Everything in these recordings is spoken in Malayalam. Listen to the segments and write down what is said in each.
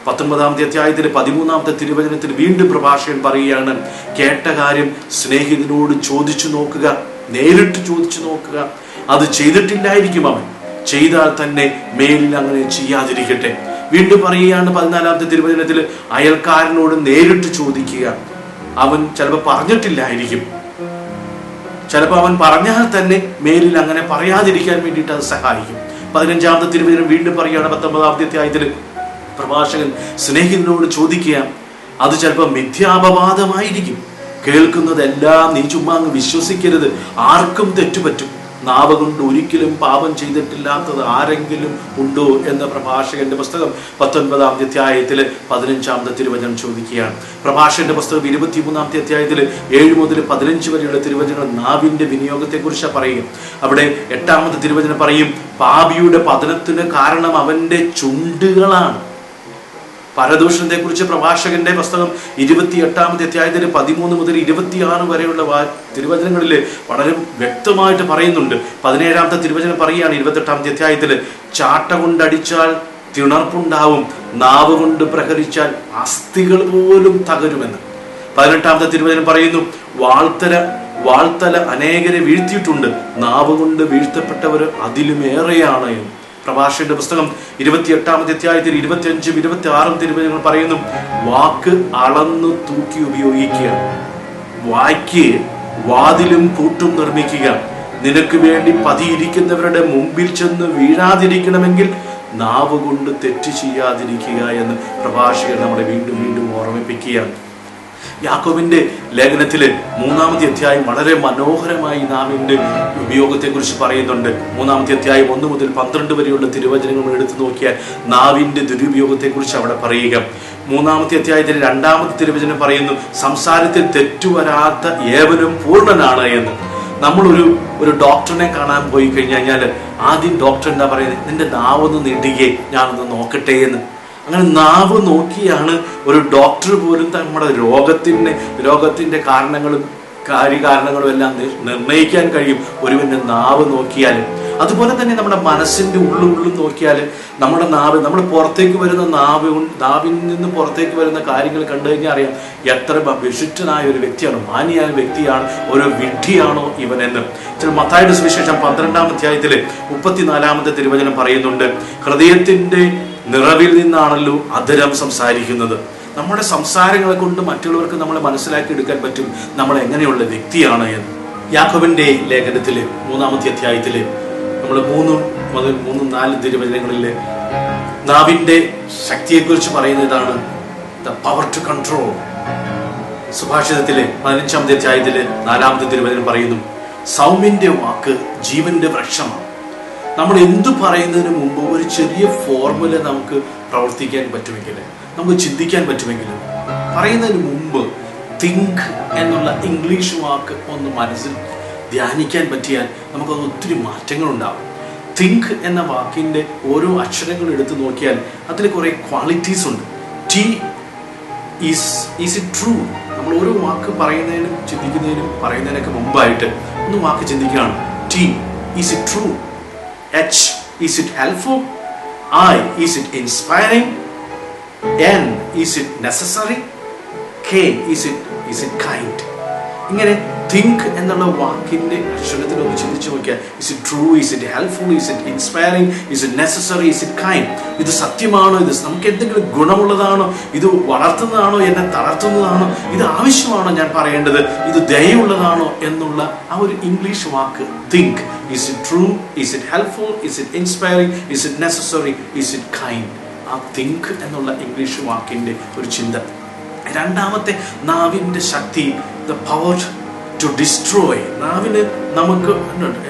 19-ാമത്തെ അധ്യായത്തിലെ 13-ാമത്തെ തിരുവചനത്തിൽ വീണ്ടും പ്രഭാഷകൻ പറയുകയാണ്, കേട്ട കാര്യം സ്നേഹിതനോട് ചോദിച്ചു നോക്കുക, നേരിട്ട് ചോദിച്ചു നോക്കുക. അത് ചെയ്തിട്ടില്ലായിരിക്കും അവൻ, ചെയ്താൽ തന്നെ മേലിൽ അങ്ങനെ ചെയ്യാതിരിക്കട്ടെ. വീണ്ടും പറയുകയാണ് 14-ാമത്തെ തിരുവചനത്തിൽ, അയൽക്കാരനോട് നേരിട്ട് ചോദിക്കുക. അവൻ ചിലപ്പോൾ പറഞ്ഞിട്ടില്ലായിരിക്കും, ചിലപ്പോൾ അവൻ പറഞ്ഞാൽ തന്നെ മേലിൽ അങ്ങനെ പറയാതിരിക്കാൻ വേണ്ടിയിട്ട് അത് സഹായിക്കും. 15-ാമത്തെ തിരുവചനം വീണ്ടും പറയുകയാണ് 19-ാമത്തെ അധ്യായത്തിൽ പ്രഭാഷകൻ സ്നേഹിതനോട് ചോദിക്കുക. അത് ചിലപ്പോൾ മിഥ്യാപവാദമായിരിക്കും. കേൾക്കുന്നതെല്ലാം നീ ചുമ്മാ അങ്ങ് വിശ്വസിക്കരുത്. ആർക്കും തെറ്റുപറ്റും. നാവ് കൊണ്ട് ഒരിക്കലും പാപം ചെയ്തിട്ടില്ലാത്തത് ആരെങ്കിലും ഉണ്ടോ എന്ന പ്രഭാഷകന്റെ പുസ്തകം 19-ാമത്തെ അധ്യായത്തിൽ 15-ാമത്തെ തിരുവചനം ചോദിക്കുകയാണ്. പ്രഭാഷകന്റെ പുസ്തകം 23-ാമത്തെ അധ്യായത്തിൽ 7 മുതൽ 15 വരെയുള്ള തിരുവചനങ്ങൾ നാവിന്റെ വിനിയോഗത്തെ കുറിച്ചാണ് പറയുക. അവിടെ 8-ാമത്തെ തിരുവചനം പറയും, പാപിയുടെ പതനത്തിന് കാരണം അവന്റെ ചുണ്ടുകളാണ്. പരദൂഷണത്തെ കുറിച്ച് പ്രഭാഷകന്റെ പുസ്തകം 28-ാമത്തെ അധ്യായത്തിൽ 13 മുതൽ 26 വരെയുള്ള തിരുവചനങ്ങളിൽ വളരെ വ്യക്തമായിട്ട് പറയുന്നുണ്ട്. 17-ാമത്തെ തിരുവചനം പറയുകയാണ് 28-ാമത്തെ അധ്യായത്തിൽ, ചാട്ട കൊണ്ടടിച്ചാൽ തിണർപ്പുണ്ടാവും, നാവ് കൊണ്ട് പ്രഹരിച്ചാൽ അസ്ഥികൾ പോലും തകരുമെന്ന്. 18-ാമത്തെ തിരുവചനം പറയുന്നു, വാൾത്തല അനേകരെ വീഴ്ത്തിയിട്ടുണ്ട്, നാവ് കൊണ്ട് വീഴ്ത്തപ്പെട്ടവർ അതിലുമേറെയാണ് എന്ന്. പ്രഭാഷകന്റെ പുസ്തകം 28-ാമത്തെ അധ്യായത്തിൽ 25-ഉം 26-ഉം തിരുവചനങ്ങൾ പറയുന്നു, വാക്ക് അളന്നു തൂക്കി ഉപയോഗിക്കുക, വായ്ക്ക് വാതിലും പൂട്ടും നിർമ്മിക്കുക, നിനക്ക് വേണ്ടി പതിയിരിക്കുന്നവരുടെ മുമ്പിൽ ചെന്ന് വീഴാതിരിക്കണമെങ്കിൽ നാവ് കൊണ്ട് തെറ്റ് ചെയ്യാതിരിക്കുക എന്ന് പ്രഭാഷകൻ നമ്മളെ വീണ്ടും വീണ്ടും ഓർമ്മിപ്പിക്കുകയാണ്. യാക്കോബിന്റെ ലേഖനത്തില് 3-ാമത്തെ അധ്യായം വളരെ മനോഹരമായി നാവിന്റെ ഉപയോഗത്തെ കുറിച്ച് പറയുന്നുണ്ട്. 3-ാമത്തെ അധ്യായം 1 മുതൽ 12 വരെയുള്ള തിരുവചനങ്ങൾ എടുത്തു നോക്കിയാൽ നാവിന്റെ ദുരുപയോഗത്തെ കുറിച്ച് അവിടെ പറയുക. 3-ാമത്തെ അധ്യായത്തിൽ 2-ാമത്തെ തിരുവചനം പറയുന്നു, സംസാരത്തിൽ തെറ്റുവരാത്ത ഏവനും പൂർണ്ണനാണ് എന്ന്. നമ്മൾ ഒരു ഡോക്ടറിനെ കാണാൻ പോയി കഴിഞ്ഞാൽ ആദ്യം ഡോക്ടർ എന്താ പറയുന്നത്, നിന്റെ നാവൊന്ന് നീട്ടുകയെ, ഞാനൊന്ന് നോക്കട്ടെ എന്ന്. അങ്ങനെ നാവ് നോക്കിയാണ് ഒരു ഡോക്ടർ പോലും നമ്മുടെ രോഗത്തിന്റെ കാരണങ്ങളും കാര്യകാരണങ്ങളും എല്ലാം നിർണ്ണയിക്കാൻ കഴിയും ഒരുവന്റെ നാവ് നോക്കിയാൽ. അതുപോലെ തന്നെ നമ്മുടെ മനസ്സിന്റെ ഉള്ളും നോക്കിയാൽ നമ്മുടെ നാവ്, നമ്മൾ പുറത്തേക്ക് വരുന്ന നാവിൽ നിന്ന് പുറത്തേക്ക് വരുന്ന കാര്യങ്ങൾ കണ്ടു കഴിഞ്ഞാൽ അറിയാം എത്ര വിശുദ്ധനായ ഒരു വ്യക്തിയാണ്, മാന്യനായ വ്യക്തിയാണ്, ഒരു വിഡ്ഢിയാണോ ഇവനെന്ന്. മത്തായിയുടെ സുവിശേഷം 12-ാം അധ്യായത്തില് 34-ാമത്തെ തിരുവചനം പറയുന്നുണ്ട്, ഹൃദയത്തിന്റെ നിറവിൽ നിന്നാണല്ലോ അധരം സംസാരിക്കുന്നത്. നമ്മുടെ സംസാരങ്ങളെ കൊണ്ട് മറ്റുള്ളവർക്ക് നമ്മളെ മനസ്സിലാക്കി എടുക്കാൻ പറ്റും നമ്മൾ എങ്ങനെയുള്ള വ്യക്തിയാണ് എന്ന്. യാക്കോബിന്റെ ലേഖനത്തില് 3-ാമത്തെ അധ്യായത്തില് നമ്മൾ 3-4 തിരുവചനങ്ങളില് നാവിന്റെ ശക്തിയെക്കുറിച്ച് പറയുന്ന ഇതാണ്, ദ പവർ ടു കൺട്രോൾ. സുഭാഷിതത്തിലെ 15-ാമത്തെ അധ്യായത്തില് 4-ാമത്തെ തിരുവചനം പറയുന്നു, സൗമ്യന്റെ വാക്ക് ജീവന്റെ വൃക്ഷമാണ്. നമ്മൾ എന്തു പറയുന്നതിന് മുമ്പ് ഒരു ചെറിയ ഫോർമുല നമുക്ക് പ്രവർത്തിക്കാൻ പറ്റുമെങ്കിൽ, നമുക്ക് ചിന്തിക്കാൻ പറ്റുമെങ്കിൽ, പറയുന്നതിന് മുമ്പ് തിങ്ക് എന്നുള്ള ഇംഗ്ലീഷ് വാക്ക് ഒന്ന് മനസ്സിൽ ധ്യാനിക്കാൻ പറ്റിയാൽ നമുക്കത് ഒത്തിരി മാറ്റങ്ങൾ ഉണ്ടാവും. തിങ്ക് എന്ന വാക്കിന്റെ ഓരോ അക്ഷരങ്ങളും എടുത്തു നോക്കിയാൽ അതിൽ കുറെ ക്വാളിറ്റീസ് ഉണ്ട്. T is it true. നമ്മൾ ഓരോ വാക്ക് പറയുന്നതിനും ചിന്തിക്കുന്നതിനും പറയുന്നതിനൊക്കെ മുമ്പായിട്ട് ഒന്ന് വാക്ക് ചിന്തിക്കുകയാണ്. T is it true. H, is it helpful? I, is it inspiring? N, is it necessary? K, is it kind? ഇങ്ങനെ തിങ്ക് എന്നുള്ള വാക്കിന്റെ അക്ഷരത്തിൽ ഒന്ന് ചിന്തിച്ചു നോക്കിയാൽ, is it true, is it helpful, is it inspiring, is it necessary, is it kind. ഇത് സത്യമാണോ, ഇത് നമുക്ക് എന്തെങ്കിലും ഗുണമുള്ളതാണോ, ഇത് വളർത്തുന്നതാണോ, എന്നെ തളർത്തുന്നതാണോ, ഇത് ആവശ്യമാണോ ഞാൻ പറയേണ്ടത്, ഇത് ദയയുള്ളതാണോ എന്നുള്ള ആ ഒരു English walk think. Is it true, is it helpful, is it inspiring, is it necessary, is it kind. ആ തിങ്ക് എന്നുള്ള ഇംഗ്ലീഷ് വാക്കിന്റെ ഒരു ചിന്ത. രണ്ടാമത്തെ, നാവിന്റെ ശക്തി, ദ പവർ ടു ഡിസ്ട്രോയ്. നാവിന് നമുക്ക്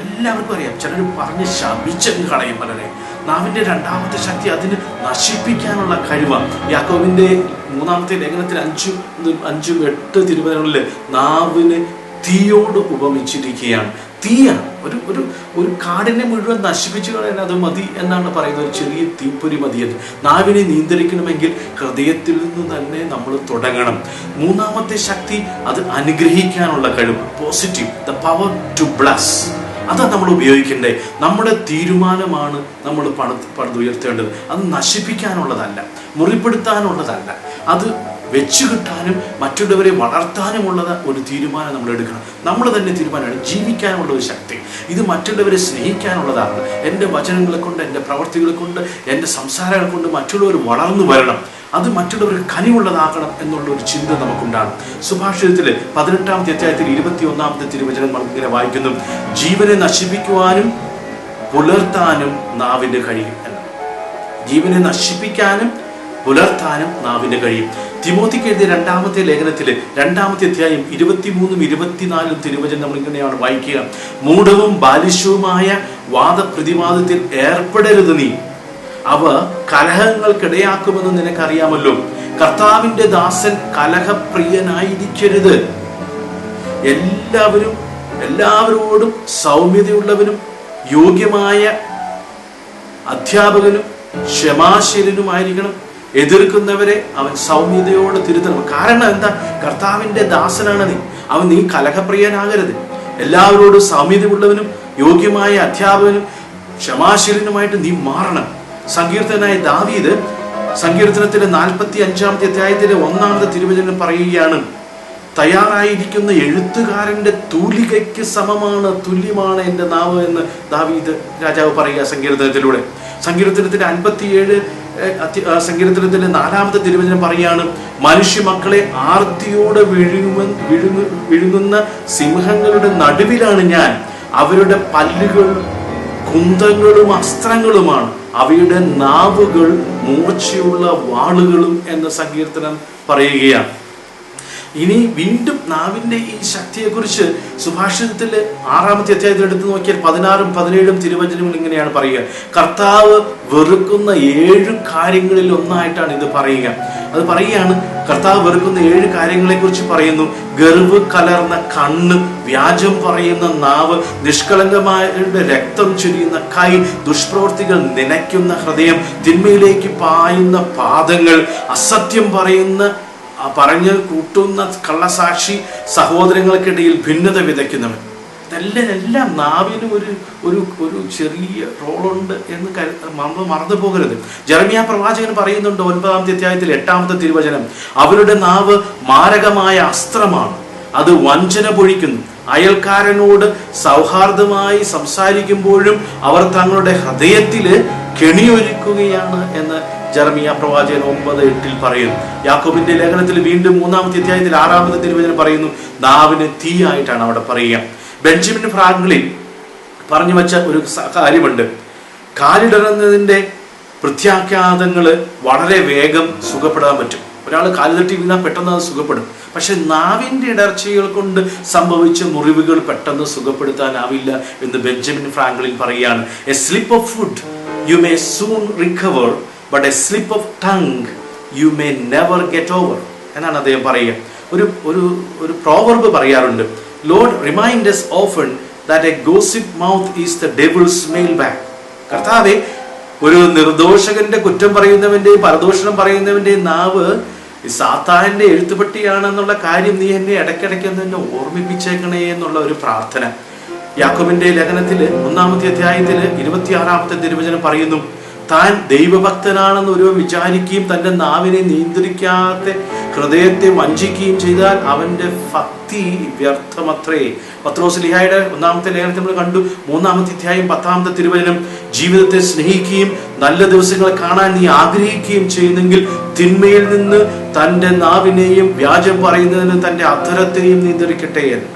എല്ലാവർക്കും അറിയാം, ചിലർ പറഞ്ഞ് ശപിച്ചങ്ങ് കളയും പലരെ. നാവിന്റെ രണ്ടാമത്തെ ശക്തി അതിന് നശിപ്പിക്കാനുള്ള കഴിവാണ്. യാക്കോബിന്റെ 3-ാമത്തെ ലേഖനത്തിൽ 5-8 തിരുവചനങ്ങളില് നാവിന് തീയോട് ഉപമിച്ചിരിക്കുകയാണ്. തീയാണ്, ഒരു കാടിനെ മുഴുവൻ നശിപ്പിച്ചു കളയാൻ അത് മതി എന്നാണ് പറയുന്നത്. ഒരു ചെറിയ തീപ്പൊരി മതിയെന്ന്. നാവിനെ നിയന്ത്രിക്കണമെങ്കിൽ ഹൃദയത്തിൽ നിന്ന് തന്നെ നമ്മൾ തുടങ്ങണം. 3-ാമത്തെ ശക്തി അത് അനുഗ്രഹിക്കാനുള്ള കഴിവ്, positive, the power to bless. അതാ നമ്മൾ ഉപയോഗിക്കേണ്ടേ. നമ്മുടെ തീരുമാനമാണ് നമ്മൾ പണിതുയർത്തേണ്ടത്. അത് നശിപ്പിക്കാനുള്ളതല്ല, മുറിപ്പെടുത്താനുള്ളതല്ല, അത് വെച്ചു കിട്ടാനും മറ്റുള്ളവരെ വളർത്താനുമുള്ള ഒരു തീരുമാനം നമ്മൾ എടുക്കണം. നമ്മൾ തന്നെ തീരുമാനമാണ് ജീവിക്കാനുള്ള ഒരു ശക്തി. ഇത് മറ്റുള്ളവരെ സ്നേഹിക്കാനുള്ളതാണ്. എൻ്റെ വചനങ്ങളെ കൊണ്ട്, എൻ്റെ പ്രവർത്തികളെ കൊണ്ട്, എൻ്റെ സംസാരങ്ങൾ കൊണ്ട് മറ്റുള്ളവർ വളർന്നു വരണം. അത് മറ്റുള്ളവർക്ക് കനിവുള്ളതാകണം എന്നുള്ള ഒരു ചിന്ത നമുക്കുണ്ടാകും. സുഭാഷിതത്തിൽ 18-ാമത്തെ അധ്യായത്തിൽ 21-ാമത്തെ തിരുവചനം നമുക്കിങ്ങനെ വായിക്കുന്നു: ജീവനെ നശിപ്പിക്കുവാനും പുലർത്താനും നാവിന് കഴിയും എന്ന്. ജീവനെ നശിപ്പിക്കാനും പുലർത്താനും നാവിന് കഴിയും. തിമോത്തിക്ക് എഴുതിയ 2-ാമത്തെ ലേഖനത്തിൽ 2-ാമത്തെ അധ്യായം 23-24 തിരുവചനം നമ്മൾ ഇങ്ങനെയാണ് വായിക്കുക: മൂഢവും ബാലിശവുമായ വാദപ്രതിവാദത്തിൽ ഏർപ്പെടരുത് നീ, അവ കലഹങ്ങൾക്കിടയാക്കുമെന്ന് നിനക്കറിയാമല്ലോ. കർത്താവിന്റെ ദാസൻ കലഹപ്രിയനായിരിക്കരുത്. എല്ലാവരോടും സൗമ്യതയുള്ളവനും യോഗ്യമായ അധ്യാപകനും ക്ഷമാശീലനുമായിരിക്കണം. എതിർക്കുന്നവരെ അവൻ സൗമ്യതയോടെ തിരുത്തണം. കാരണം എന്താ? കർത്താവിന്റെ ദാസനാണ് നീ കലഹപ്രിയനാകരുത്. എല്ലാവരോടും സൗമ്യതയുള്ളവനും യോഗ്യമായ അധ്യാപകനും ക്ഷമാശീലനുമായിട്ട് നീ മാറണം. സങ്കീർത്തനായ ദാവീദ് സങ്കീർത്തനത്തിലെ 45-ാമത്തെ അധ്യായത്തിലെ 1-ാമത്തെ തിരുവചനം പറയുകയാണ്: തയ്യാറായിരിക്കുന്ന എഴുത്തുകാരന്റെ തൂലികയ്ക്ക് തുല്യമാണ് എൻ്റെ നാവ് എന്ന് ദാവീദ് രാജാവ് പറയുക സങ്കീർത്തനത്തിലൂടെ. സങ്കീർത്തനത്തിലെ 57 4-ാമത്തെ തിരുവചനം പറയാണ്: മനുഷ്യ മക്കളെ ആർത്തിയോടെ വിഴുങ്ങുന്ന സിംഹങ്ങളുടെ നടുവിലാണ് ഞാൻ. അവരുടെ പല്ലുകൾ കുന്തങ്ങളും അസ്ത്രങ്ങളുമാണ്, അവയുടെ നാവുകൾ മൂർച്ചയുള്ള വാളുകളും എന്ന സങ്കീർത്തനം പറയുകയാണ്. ഇനി വീണ്ടും നാവിന്റെ ഈ ശക്തിയെക്കുറിച്ച് സുഭാഷിതത്തിൽ 6-ാമത്തെ അധ്യായത്തിൽ എടുത്തു നോക്കിയാൽ 16-ഉം 17-ഉം തിരുവചനങ്ങൾ ഇങ്ങനെയാണ് പറയുക: കർത്താവ് വെറുക്കുന്ന 7 കാര്യങ്ങളിൽ ഒന്നായിട്ടാണ് ഇത് പറയുക. അത് പറയുകയാണ്, കർത്താവ് വെറുക്കുന്ന 7 കാര്യങ്ങളെ കുറിച്ച് പറയുന്നു: ഗർവ് കലർന്ന കണ്ണ്, വ്യാജം പറയുന്ന നാവ്, നിഷ്കളങ്കമാരുടെ രക്തം ചൊരിയുന്ന കൈ, ദുഷ്പ്രവൃത്തികൾ നനയ്ക്കുന്ന ഹൃദയം, തിന്മയിലേക്ക് പായുന്ന പാദങ്ങൾ, അസത്യം പറഞ്ഞ് കൂട്ടുന്ന കള്ളസാക്ഷി, സഹോദരങ്ങൾക്കിടയിൽ ഭിന്നത വിതയ്ക്കുന്നവൻ. ഇതെല്ലാം നാവിന് ഒരു ചെറിയ റോളുണ്ട് എന്ന് മറന്നു പോകരുത്. ജെറമ്യാ പ്രവാചകൻ പറയുന്നുണ്ട് 9-ാമത്തെ അധ്യായത്തിൽ 8-ാമത്തെ തിരുവചനം: അവരുടെ നാവ് മാരകമായ അസ്ത്രമാണ്, അത് വഞ്ചന പൊഴിക്കുന്നു. അയൽക്കാരനോട് സൗഹാർദ്ദമായി സംസാരിക്കുമ്പോഴും അവർ തങ്ങളുടെ ഹൃദയത്തില് കെണിയൊരുക്കുകയാണ് എന്ന് ജെറമ്യാ പ്രവാചകൻ 9:8 പറയുന്നു. യാക്കോബിന്റെ ലേഖനത്തിൽ വീണ്ടും 3-ാമത്തെ അധ്യായത്തിൽ 6-ാമത്തെ തിരുവചനം പറയുന്നു: നാവിന് തീയായിട്ടാണ് അവിടെ പറയുക. ബെഞ്ചമിൻ ഫ്രാങ്ക്ലിൻ പറഞ്ഞു വെച്ച ഒരു കാര്യമുണ്ട്: കാലിടറുന്നതിന്റെ പ്രത്യാഘാതങ്ങള് വളരെ വേഗം സുഖപ്പെടാൻ പറ്റും. ഒരാൾ കാല് തട്ടി വീണാൽ പെട്ടെന്ന് അത് സുഖപ്പെടും. പക്ഷെ നാവിന്റെ ഇടർച്ചകൾ കൊണ്ട് സംഭവിച്ച മുറിവുകൾ പെട്ടെന്ന് സുഖപ്പെടുത്താനാവില്ല എന്ന് ബെഞ്ചമിൻ ഫ്രാങ്ക്ലിൻ പറയുകയാണ്. A slip of food you may soon recover, but a slip of tongue you may never get over എന്നാണ് അദ്ദേഹം പറയുക. ഒരു പ്രോവർബ് പറയാറുണ്ട്: Lord remind us often that a gossip mouth is the devil's mailbag. കർത്താവേ, ഒരു നിർദോഷകന്റെ കുറ്റം പറയുന്നവന്റെയും പരദോഷണം പറയുന്നവന്റെയും നാവ് സാത്താന്റെ എഴുത്തുപെട്ടിയാണെന്നുള്ള കാര്യം നീ എന്നെ ഇടയ്ക്കിടയ്ക്ക് എന്നെ ഓർമ്മിപ്പിച്ചേക്കണേ എന്നുള്ള ഒരു പ്രാർത്ഥന. യാക്കോബിന്റെ ലേഖനത്തിൽ 1-ാമത്തെ അധ്യായത്തിൽ 26-ാമത്തെ തിരുവചനം പറയുന്നു: താൻ ദൈവഭക്തനാണെന്ന് ഒരുവൻ വിചാരിക്കുകയും തന്റെ നാവിനെ നിയന്ത്രിക്കാത്ത ഹൃദയത്തെ വഞ്ചിക്കുകയും ചെയ്താൽ അവന്റെ ഭക്തി വ്യർത്ഥമത്രേ. പത്രോസ്ലീഹായുടെ 1-ാമത്തെ ലേഖനത്തിൽ നമ്മൾ കണ്ടു. 3-ാമത്തെ അധ്യായം 10-ാമത്തെ തിരുവചനം: ജീവിതത്തെ സ്നേഹിക്കുകയും നല്ല ദിവസങ്ങളെ കാണാൻ നീ ആഗ്രഹിക്കുകയും ചെയ്യുന്നെങ്കിൽ തിന്മയിൽ നിന്ന് തന്റെ നാവിനെയും വ്യാജം പറയുന്നതിന് തന്റെ അധരത്തെയും നിയന്ത്രിക്കട്ടെ എന്ന്.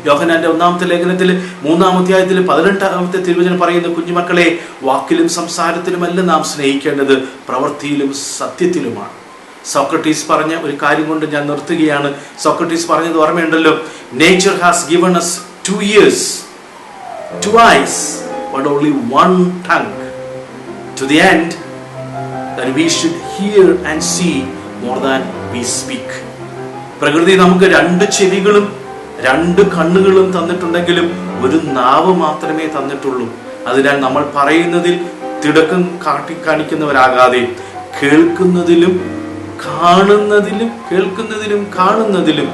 യോഹന്നാന്റെ 1-ാമത്തെ ലേഖനത്തിൽ 3-ാമത്തെ അധ്യായത്തിൽ 18-ാമത്തെ തിരുവചനം പറയുന്ന: കുഞ്ഞുമക്കളെ, വാക്കിലും സംസാരത്തിലുമല്ല നാം സ്നേഹിക്കേണ്ടത്, പ്രവൃത്തിയിലും സത്യത്തിലുമാണ്. സോക്രട്ടീസ് പറഞ്ഞ ഒരു കാര്യം കൊണ്ട് ഞാൻ നിർത്തുകയാണ്. സോക്രട്ടീസ് പറഞ്ഞത് ഓർമ്മയുണ്ടല്ലോ: nature has given us 2 ears, 2 eyes, but only 1 tongue, to the end that we should hear and see more than we speak. പ്രകൃതി നമുക്ക് 2 ചെവികളും 2 കണ്ണുകളും തന്നിട്ടുണ്ടെങ്കിലും ഒരു നാവ് മാത്രമേ തന്നിട്ടുള്ളൂ. അതിനാൽ നമ്മൾ പറയുന്നതിൽ തിടുക്കം കാണിക്കുന്നവരാകാതെ കേൾക്കുന്നതിലും കാണുന്നതിലും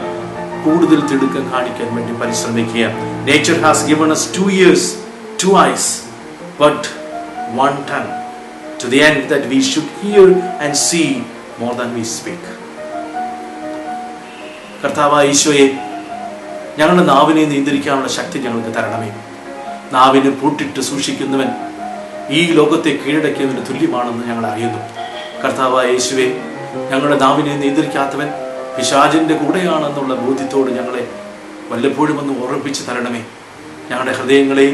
കൂടുതൽ തിടുക്കം കാണിക്കാൻ വേണ്ടി പരിശ്രമിക്കുക. Nature has given us 2 ears, 2 eyes, but 1 tongue, to the end that we should hear and see more than we speak. കർത്താവായ ഈശോയെ, ഞങ്ങളുടെ നാവിനെ നിയന്ത്രിക്കാനുള്ള ശക്തി ഞങ്ങൾക്ക് തരണമേ. നാവിനെ പൂട്ടിട്ട് സൂക്ഷിക്കുന്നവൻ ഈ ലോകത്തെ കീഴടക്കിയവന് തുല്യമാണെന്ന് ഞങ്ങൾ അറിയുന്നു. കർത്താവായ യേശുവേ, ഞങ്ങളുടെ നാവിനെ നിയന്ത്രിക്കാത്തവൻ പിശാചിന്റെ കൂടെയാണെന്നുള്ള ബോധ്യത്തോട് ഞങ്ങളെ വല്ലപ്പോഴും ഒന്ന് ഓർമ്മിപ്പിച്ച് തരണമേ. ഞങ്ങളുടെ ഹൃദയങ്ങളെ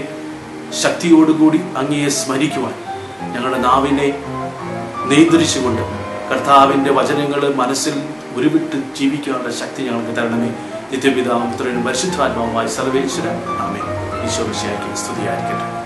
ശക്തിയോടുകൂടി അങ്ങയെ സ്മരിക്കുവാൻ ഞങ്ങളുടെ നാവിനെ നിയന്ത്രിച്ചുകൊണ്ട് കർത്താവിൻ്റെ വചനങ്ങൾ മനസ്സിൽ ഉരുവിട്ട് ജീവിക്കാനുള്ള ശക്തി ഞങ്ങൾക്ക് തരണമേ. നിത്യപിതാവും പുത്രനും പരിശുദ്ധാത്മാവുമായി സർവേശ്വരൻ. ആമേൻ. ഈശോ മിശിഹായ്ക്ക് സ്തുതിയായിരിക്കട്ടെ.